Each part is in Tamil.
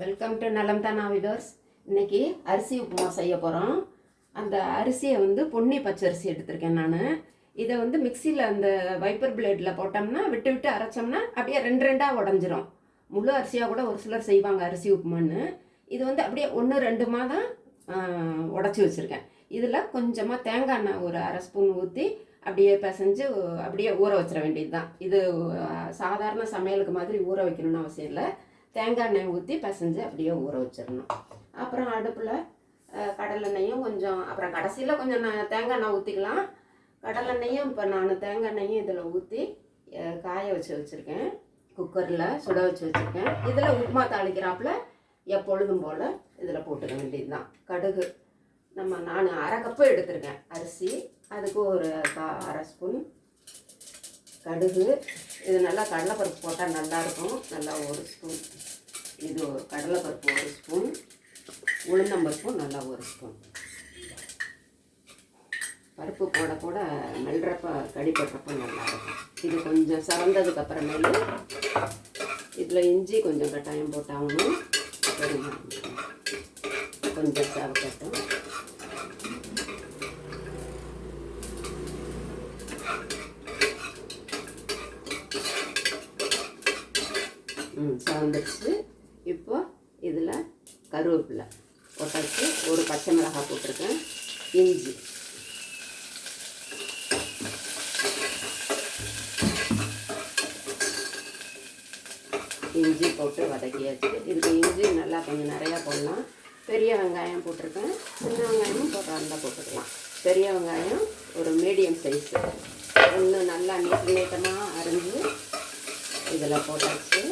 வெல்கம் டு நலம் தானா விவர்ஸ். இன்றைக்கி அரிசி உப்புமா செய்ய போகிறோம். அந்த அரிசியை வந்து பொன்னி பச்சரிசி எடுத்திருக்கேன் நான். இதை வந்து மிக்சியில் அந்த வைப்பர் பிளேடில் போட்டோம்னா விட்டு விட்டு அரைச்சோம்னா அப்படியே ரெண்டு ரெண்டாக உடஞ்சிரும். முழு அரிசியாக கூட ஒரு சிலர் செய்வாங்க அரிசி உப்புமான்னு. இது வந்து அப்படியே ஒன்று ரெண்டுமாக தான் உடச்சி வச்சுருக்கேன். இதில் கொஞ்சமாக தேங்காய் எண்ணெய் ஒரு அரை ஸ்பூன் ஊற்றி அப்படியே பிசைஞ்சு அப்படியே ஊற வச்சிட வேண்டியது தான். இது சாதாரண சமையலுக்கு மாதிரி ஊற வைக்கணும்னு அவசியம் இல்லை. தேங்காய் எண்ணெய் ஊற்றி பிசைஞ்சு அப்படியே ஊற வச்சிடணும். அப்புறம் அடுப்பில் கடலெண்ணெயும் கொஞ்சம், அப்புறம் கடைசியில் கொஞ்சம் தேங்காய் எண்ணெய் ஊற்றிக்கலாம். கடலெண்ணெயும் இப்போ நான் தேங்காய் எண்ணெயும் இதில் ஊற்றி காய வச்சுருக்கேன். குக்கரில் சுட வச்சுருக்கேன். இதில் உப்புமா தாளிக்கிறாப்புல எப்பொழுதும் போல் இதில் போட்டுக்க வேண்டியது தான். கடுகு நான் அரை கப்பு எடுத்திருக்கேன் அரிசி, அதுக்கு ஒரு அரை ஸ்பூன் கடுகு. இது நல்லா கடலைப்பருப்பு போட்டால் நல்லாயிருக்கும். நல்லா ஒரு ஸ்பூன் இது கடலைப்பருப்பு ஒரு ஸ்பூன், உளுந்தம்பருப்பும் நல்லா ஒரு ஸ்பூன். பருப்பு போட போட மெல்றப்ப கடிப்படுறப்ப நல்லாயிருக்கும். இது கொஞ்சம் சவந்ததுக்கு அப்புறமேலு இதில் இஞ்சி கொஞ்சம் கட்டாயம் போட்டாகணும். கொஞ்சம் சவக்கட்டும். சவந்துடுச்சு. இப்போ இதில் கருவேப்பிலை போட்டாச்சு, ஒரு பச்சை மிளகாய் போட்டிருக்கேன், இஞ்சி போட்டு வதக்கியாச்சு. இதுக்கு இஞ்சி நல்லா கொஞ்சம் நிறையா போடலாம். பெரிய வெங்காயம் போட்டிருக்கேன், சின்ன வெங்காயமும் போடுறாருந்தா போட்டுக்கலாம். பெரிய வெங்காயம் ஒரு மீடியம் சைஸு ஒன்று நல்லா நீட்டமாக அரிஞ்சு இதில் போட்டாச்சு.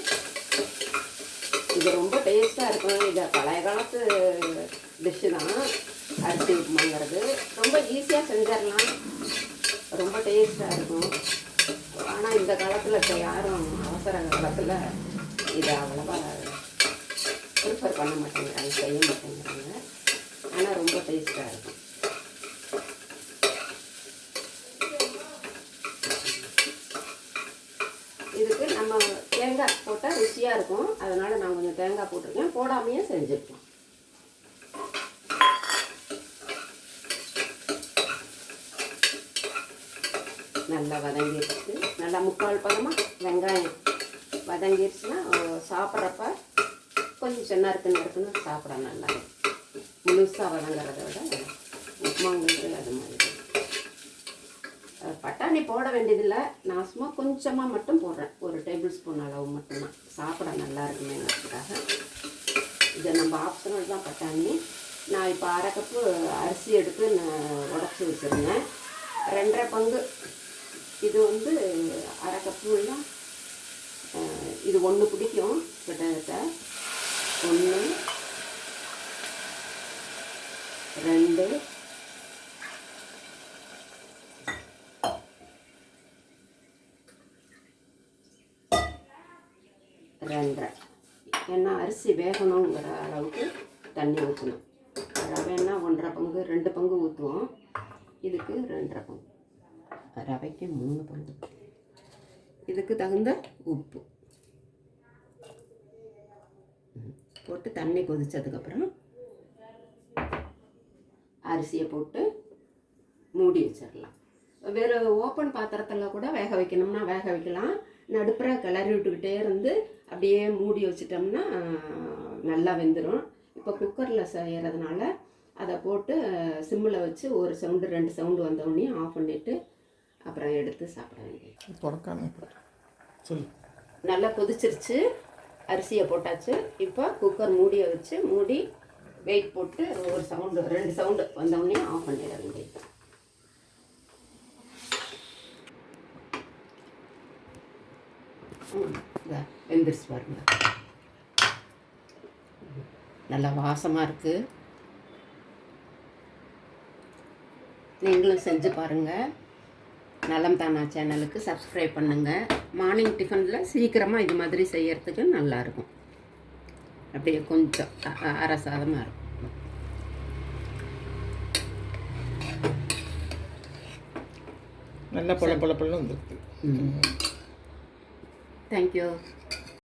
இது ரொம்ப டேஸ்ட்டாக இருக்கும். இது பழைய காலத்து டிஷ்ஷு தான் அரிசி உப்புமாங்கிறது. ரொம்ப ஈஸியாக செஞ்சிடலாம், ரொம்ப டேஸ்ட்டாக இருக்கும். ஆனால் இந்த காலத்தில் இப்போ யாரும் அவசர காலத்தில் இதை அவ்வளோவா ப்ரிஃபர் பண்ண மாட்டேங்கிறாங்க, செய்ய மாட்டேங்கிறாங்க. ஆனால் ரொம்ப டேஸ்ட்டாக இருக்கும். இதுக்கு நம்ம தேங்காய் போட்டால் ருசியாக இருக்கும். அதனால் நான் கொஞ்சம் தேங்காய் போட்டிருக்கேன். போடாமையே செஞ்சுருக்கேன். நல்லா வதங்கிடுச்சு. நல்லா முக்கால் பதமாக வெங்காயம் வதங்கிடுச்சுன்னா சாப்பிட்றப்ப கொஞ்சம் நறுக்குன்னு சாப்பிட நல்லா முழுசாக வதங்கிறத விட உப்புமாங்கிறது அது மாதிரி. பட்டாணி போட வேண்டியதில்லை, நான் சும்மா கொஞ்சமாக மட்டும் போடுறேன், ஒரு டேபிள் ஸ்பூன் அளவு மட்டும்தான். சாப்பிட நல்லா இருக்குமேங்கிறதுக்காக. இதை நம்ம ஆப்ஷனல் தான் பட்டாணி. நான் இப்போ அரை கப்பு அரிசி எடுத்து நான் உடச்சி வச்சுருந்தேன். 2.5 பங்கு இது வந்து அரை கப்புன்னா இது ஒன்று பிடிக்கும். கிட்டத்தட்ட 1 2 2.5. ஏன்னா அரிசி வேகணுங்கிற அளவுக்கு தண்ணி ஊற்றணும். ரவைன்னா 1.5 பங்கு 2 பங்கு ஊற்றுவோம். இதுக்கு 2.5 பங்கு, ரவைக்கு 3 பங்கு. இதுக்கு தகுந்த உப்பு போட்டு தண்ணி கொதித்ததுக்கப்புறம் அரிசியை போட்டு மூடி வச்சிடலாம். வேறு ஓப்பன் பாத்திரத்தில் கூட வேக வைக்கணும்னா வேக வைக்கலாம். நடுப்புற கிளறி விட்டுக்கிட்டே இருந்து அப்படியே மூடி வச்சிட்டோம்னா நல்லா வெந்துடும். இப்போ குக்கரில் செய்கிறதுனால அதை போட்டு சிம்மில் வச்சு ஒரு சவுண்டு 2 சவுண்டு வந்தோடனே ஆஃப் பண்ணிவிட்டு அப்புறம் எடுத்து சாப்பிட வேண்டியது. நல்லா கொதிச்சிருச்சு, அரிசியை போட்டாச்சு. இப்போ குக்கர் மூடியை வச்சு மூடி வெயிட் போட்டு ஒரு சவுண்டு 2 சவுண்டு வந்தோடனே ஆஃப் பண்ணிட வேண்டியது. வெந்துருச்சு பாருங்க, நல்லா வாசமாக இருக்குது. நீங்களும் செஞ்சு பாருங்கள். நலம் தானா சேனலுக்கு சப்ஸ்கிரைப் பண்ணுங்கள். மார்னிங் டிஃபனில் சீக்கிரமாக இது மாதிரி செய்யறதுக்கு நல்லாயிருக்கும். அப்படியே கொஞ்சம் அரை சாதமாக இருக்கும். நல்லா பொல பொல பொல வந்துருக்கு. தேங்க்யூ.